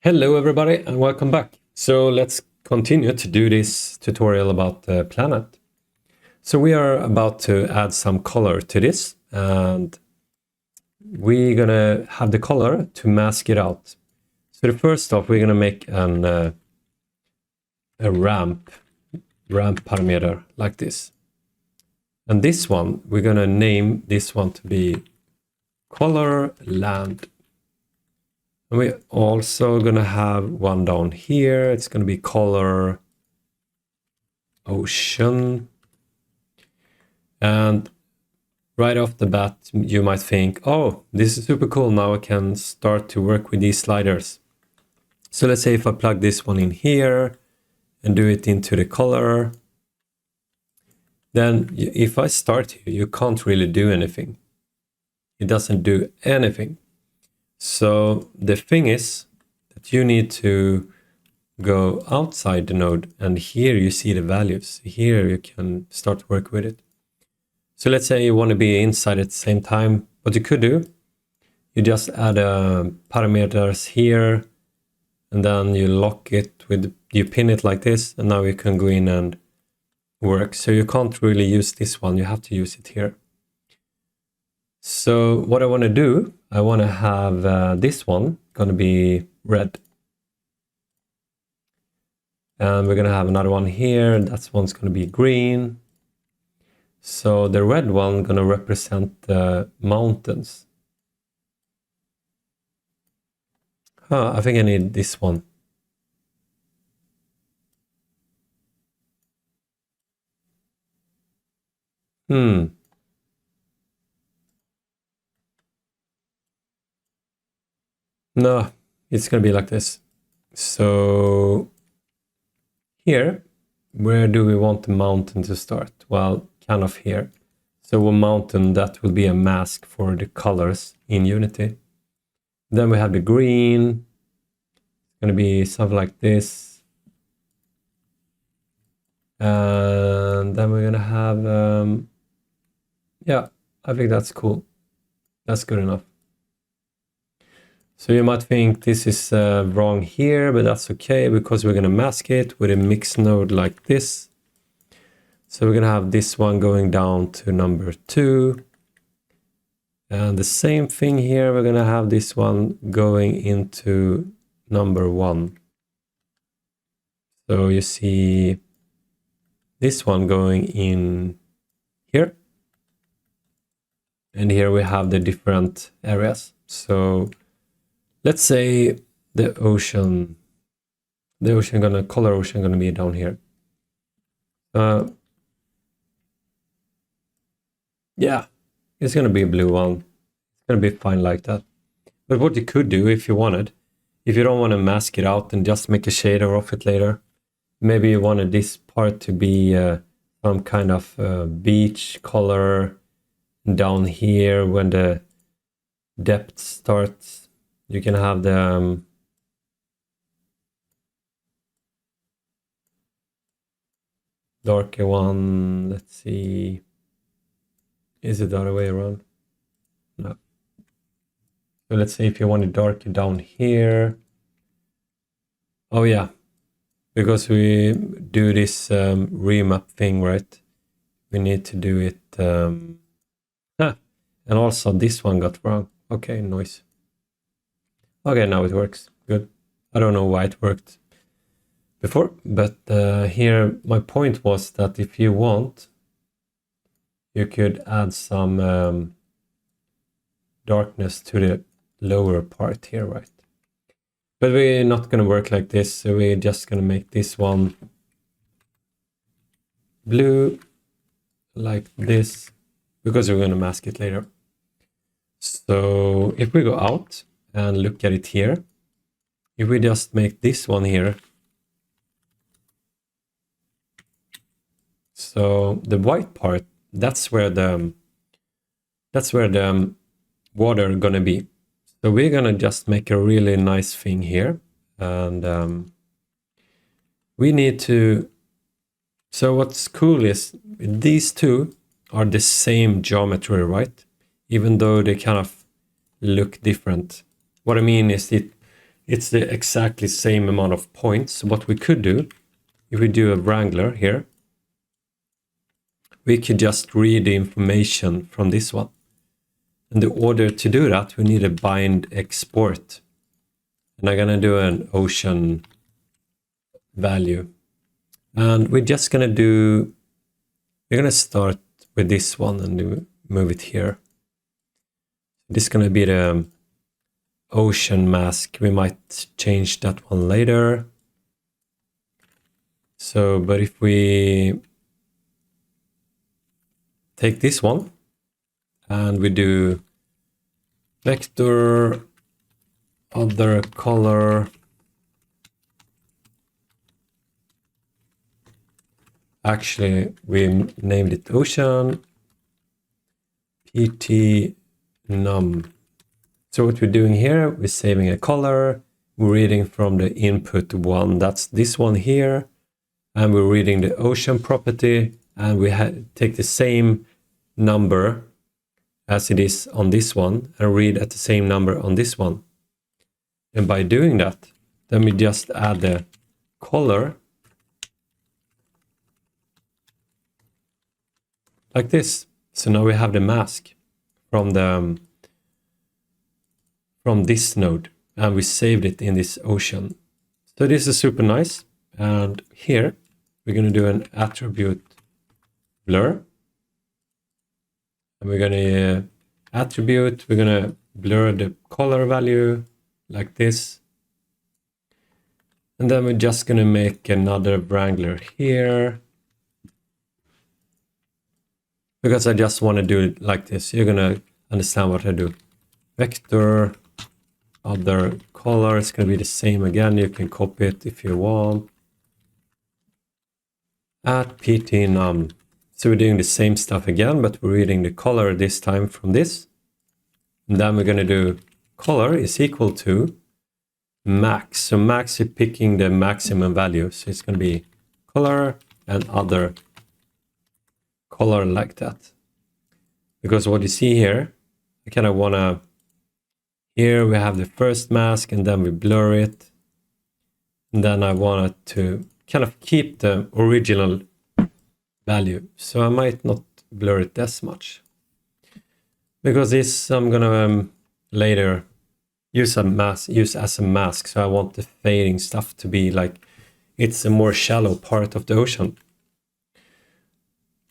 Hello everybody and welcome back. So let's continue to do this tutorial about the planet. So we are about to add some color to this and we're gonna have the color to mask it out. So the first off, we're gonna make a ramp parameter like this. And this one, we're gonna name this one to be color land. And we're also gonna have one down here. It's gonna be color ocean. And right off the bat, you might think, oh, this is super cool. Now I can start to work with these sliders. So let's say if I plug this one in here and do it into the color, then if I start here, you can't really do anything. It doesn't do anything. So the thing is that you need to go outside the node, and here you see the values. Here you can start to work with it. So let's say you want to be inside at the same time. What you could do, you just add parameters here, and then you lock it with, you pin it like this, and now you can go in and work. So you can't really use this one, you have to use it here. So what I want to do, I want to have this one going to be red. And we're going to have another one here. That one's going to be green. So the red one going to represent the mountains. I think I need this one. No, it's going to be like this. So here, where do we want the mountain to start? Well, kind of here. So a mountain, that will be a mask for the colors in Unity. Then we have the green. It's going to be something like this. And then we're going to have, yeah, I think that's cool. That's good enough. So you might think this is wrong here, but that's okay because we're going to mask it with a mix node like this. So we're going to have this one going down to number 2. And the same thing here, we're going to have this one going into number 1. So you see this one going in here. And here we have the different areas. So let's say the color ocean gonna be down here. Yeah, it's gonna be a blue one. It's gonna be fine like that. But what you could do if you wanted, if you don't want to mask it out and just make a shader of it later, maybe you wanted this part to be some kind of beach color down here when the depth starts. You can have the darker one. Let's see. Is it the other way around? No. So let's say if you want it darker down here. Oh yeah, because we do this remap thing, right? We need to do it. And also this one got wrong. Okay, noise. Okay, now it works. Good. I don't know why it worked before, but here my point was that if you want, you could add some darkness to the lower part here, right? But we're not going to work like this, so we're just going to make this one blue like this, because we're going to mask it later. So if we go out and look at it here, if we just make this one here, so the white part, that's where the water gonna be. So we're gonna just make a really nice thing here, and we need to. So what's cool is these two are the same geometry, right? Even though they kind of look different. What I mean is it it's the exactly same amount of points. So what we could do, if we do a wrangler here, we could just read the information from this one. And in order to do that, we need a bind export. And I'm gonna do an ocean value. And we're just gonna do, we're gonna start with this one and move it here. This is gonna be the ocean mask. We might change that one later. So, but if we take this one and we do vector other color, actually we named it ocean pt num. So what we're doing here, we're saving a color, we're reading from the input one, that's this one here, and we're reading the ocean property, and we take the same number as it is on this one and read at the same number on this one. And by doing that, then we just add the color like this. So now we have the mask from this node, and we saved it in this ocean. So this is super nice. And here we're going to do an attribute blur, and we're going to attribute, we're going to blur the color value like this. And then we're just going to make another wrangler here, because I just want to do it like this. You're going to understand what I do. Vector other color, it's going to be the same again. You can copy it if you want. At pt num. So we're doing the same stuff again, but we're reading the color this time from this. And then we're going to do color is equal to max. So max is picking the maximum value. So it's going to be color and other color like that. Because what you see here, I kind of want to, here we have the first mask and then we blur it. And then I wanted to kind of keep the original value. So I might not blur it as much. Because this I'm going to later use as a mask. So I want the fading stuff to be like, it's a more shallow part of the ocean.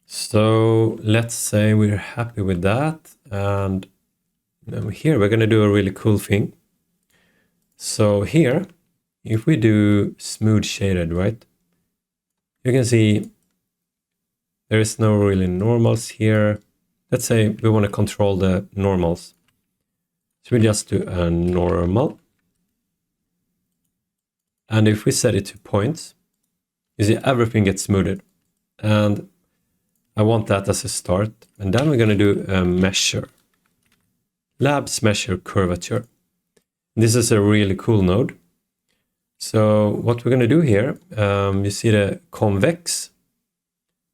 So let's say we're happy with that. And here we're going to do a really cool thing. So here, if we do smooth shaded, right? You can see there is no really normals here. Let's say we want to control the normals. So we just do a normal. And if we set it to points, you see everything gets smoothed. And I want that as a start. And then we're going to do a measure. Labs measure curvature. This is a really cool node. So what we're going to do here, you see the convex.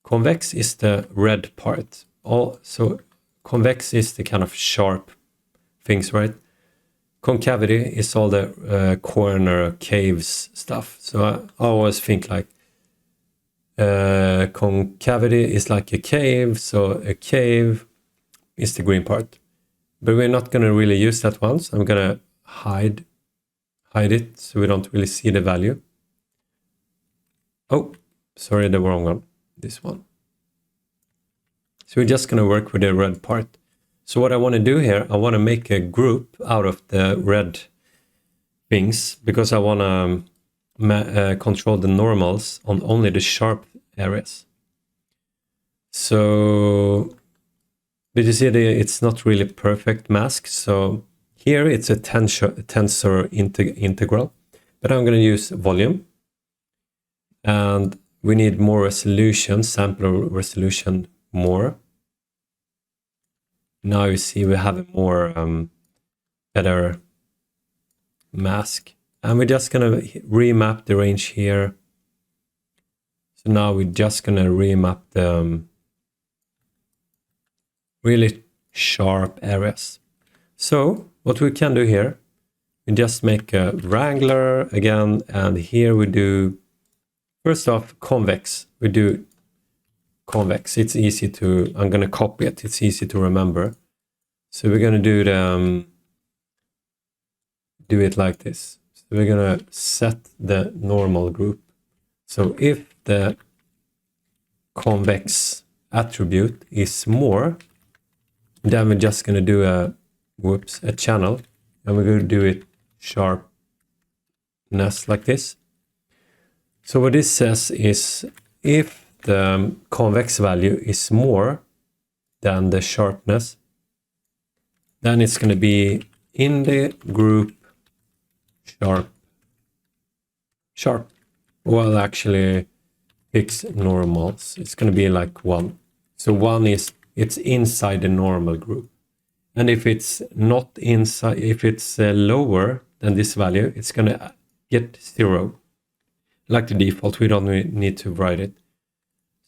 Convex is the red part. So convex is the kind of sharp things, right? Concavity is all the corner caves stuff. So I always think like concavity is like a cave. So a cave is the green part. But we're not going to really use that one. So I'm going to hide it so we don't really see the value. Oh, sorry, the wrong one. This one. So we're just going to work with the red part. So what I want to do here, I want to make a group out of the red things because I want to control the normals on only the sharp areas. So did you see it's not really perfect mask? So here it's a tensor integral, but I'm going to use volume. And we need more resolution, sample resolution more. Now you see we have a more better mask. And we're just going to remap the range here. So now we're just going to remap the really sharp areas. So what we can do here, we just make a wrangler again, and here we do, first off, convex. We do convex. It's easy to, I'm going to copy it. It's easy to remember. So we're going to do the, do it like this. So we're going to set the normal group. So if the convex attribute is more, then we're just going to do a, a channel, and we're going to do it sharpness like this. So what this says is if the convex value is more than the sharpness, then it's going to be in the group sharp. Well, actually fixed normals. It's going to be like 1. So 1 is, it's inside the normal group. And if it's not inside, if it's lower than this value, it's going to get 0. Like the default, we don't need to write it.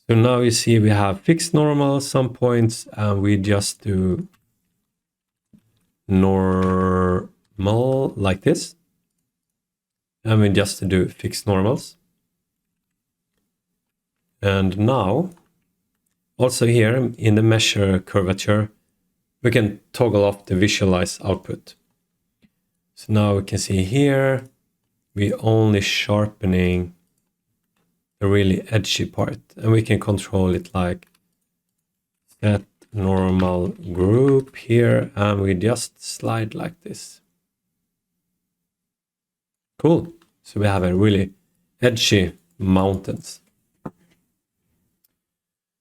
So now you see we have fixed normal some points, and we just do normal like this. And we just do fixed normals. And now, also here in the measure curvature, we can toggle off the visualize output. So now we can see here, we only sharpening the really edgy part, and we can control it like set normal group here, and we just slide like this. Cool. So we have a really edgy mountains.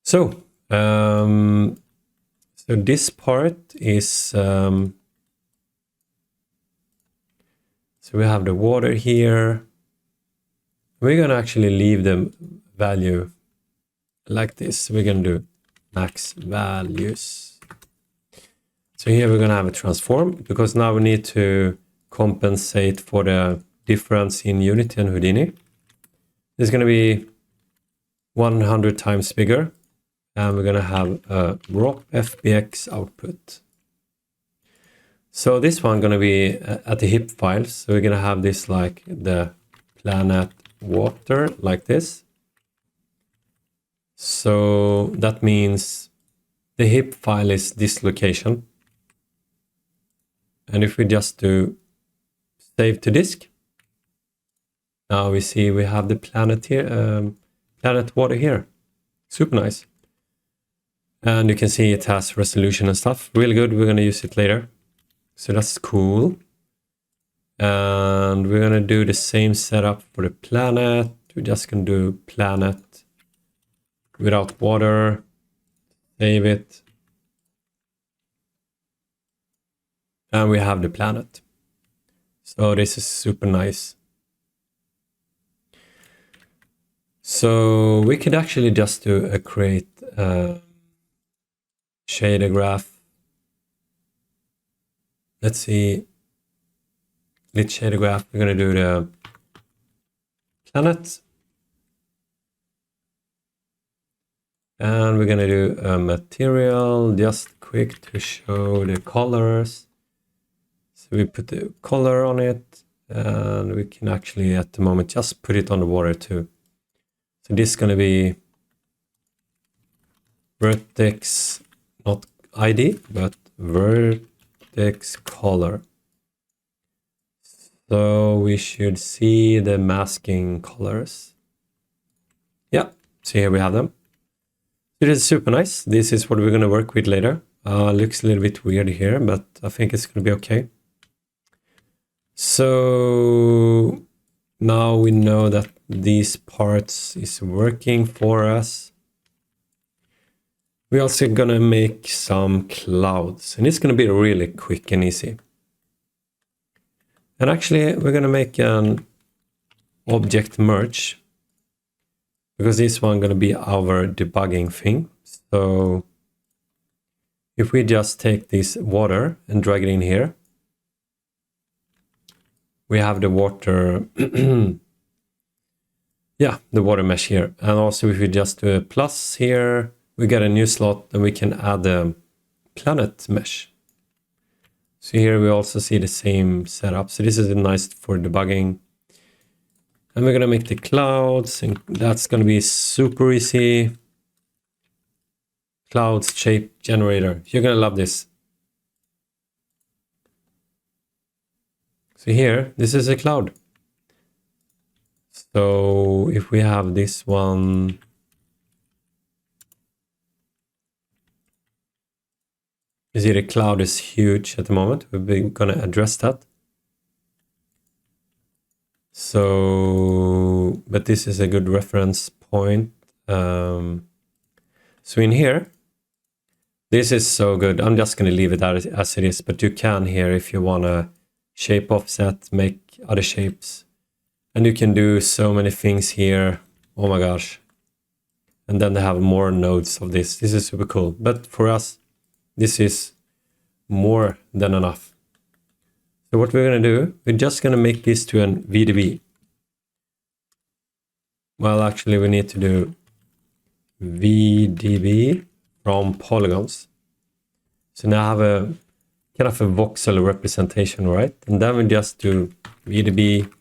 So, so this part is, so we have the water here. We're going to actually leave the value like this. We're going to do max values. So here we're going to have a transform, because now we need to compensate for the difference in Unity and Houdini. It's going to be 100 times bigger. And we're going to have a ROP FBX output. So this one going to be at the HIP files. So we're going to have this like the planet water like this. So that means the HIP file is this location. And if we just do save to disk, now we see we have the planet here, planet water here. Super nice. And you can see it has resolution and stuff. Really good. We're going to use it later. So that's cool. And we're going to do the same setup for the planet. We're just going to do planet without water. Save it. And we have the planet. So this is super nice. So we could actually just do a create shader graph. Let's see. Lit shader graph. We're going to do the planet. And we're going to do a material just quick to show the colors. So we put the color on it, and we can actually at the moment just put it on the water too. So this is going to be vertex, not ID, but vertex color. So we should see the masking colors. Yeah, so here we have them. It is super nice. This is what we're going to work with later. Looks a little bit weird here, but I think it's going to be okay. So now we know that these parts is working for us. We're also going to make some clouds, and it's going to be really quick and easy. And actually, we're going to make an object merge, because this one going to be our debugging thing. So if we just take this water and drag it in here, we have the water, yeah, the water mesh here. And also if we just do a plus here, we get a new slot, and we can add a planet mesh. So here we also see the same setup. So this is nice for debugging. And we're gonna make the clouds, and that's gonna be super easy. Clouds shape generator. You're gonna love this. So here, this is a cloud. So if we have this one, you see the cloud is huge at the moment. We're gonna address that. So, but this is a good reference point. So in here, this is so good. I'm just gonna leave it as it is, but you can here if you wanna shape offset, make other shapes. And you can do so many things here. Oh my gosh. And then they have more nodes of this. This is super cool. But for us, this is more than enough. So what we're going to do, we're just going to make this to an VDB. Well, actually, we need to do VDB from polygons. So now I have a kind of a voxel representation, right? And then we just do VDB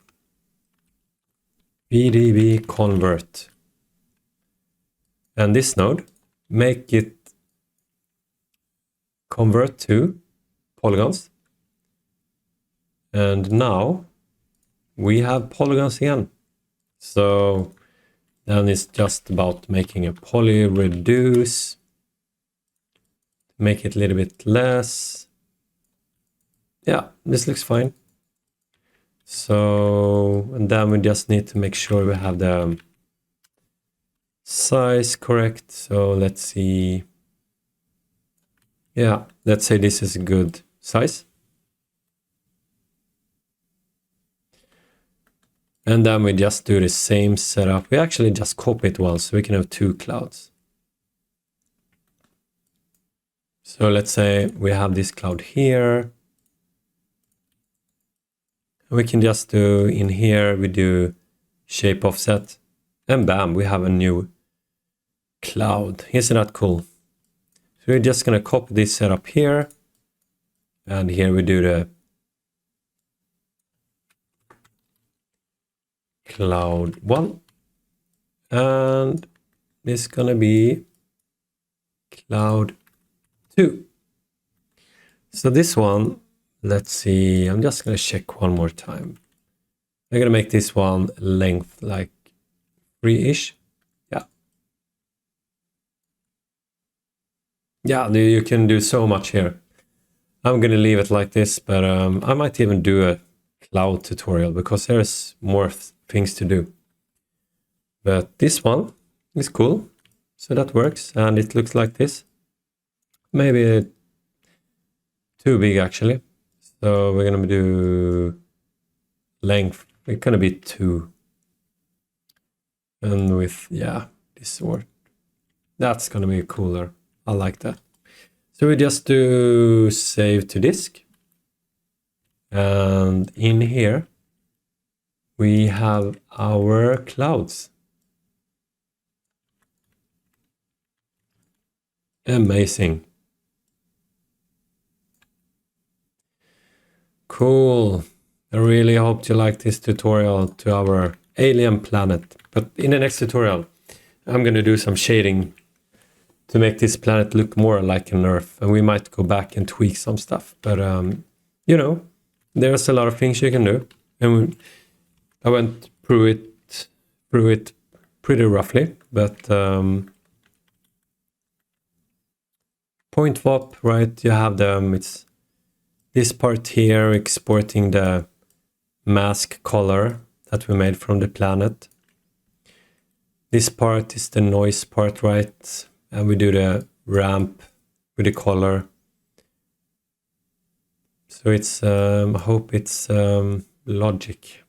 convert. And this node, make it convert to polygons. And now we have polygons again. So then it's just about making a poly reduce, make it a little bit less. Yeah, this looks fine. So, and then we just need to make sure we have the size correct. So let's see. Yeah, let's say this is a good size. And then we just do the same setup. We actually just copy it once so we can have two clouds. So let's say we have this cloud here. We can just do in here, we do shape offset, and bam, we have a new cloud. Isn't that cool? So we're just gonna copy this setup here. And here we do the cloud 1, and this is gonna be cloud 2. So this one, let's see, I'm just gonna check one more time. I'm gonna make this one length like 3-ish. Yeah, you can do so much here. I'm gonna leave it like this, but I might even do a cloud tutorial because there's more things to do. But this one is cool, so that works, and it looks like this. Maybe too big actually. So we're gonna do length. It's gonna be 2, and with this sort. That's gonna be cooler. I like that. So we just do save to disk. And in here, we have our clouds. Amazing. Cool. I really hope you like this tutorial to our alien planet. But in the next tutorial, I'm going to do some shading to make this planet look more like an Earth. And we might go back and tweak some stuff. But, you know, there's a lot of things you can do. And I went through it pretty roughly. But pointvop, right? You have them. It's this part here exporting the mask color that we made from the planet. This part is the noise part, right? And we do the ramp with the color. So it's, I hope it's logic.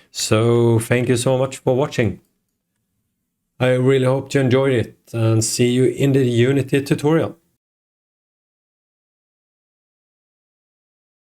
So thank you so much for watching. I really hope you enjoyed it, and see you in the Unity tutorial.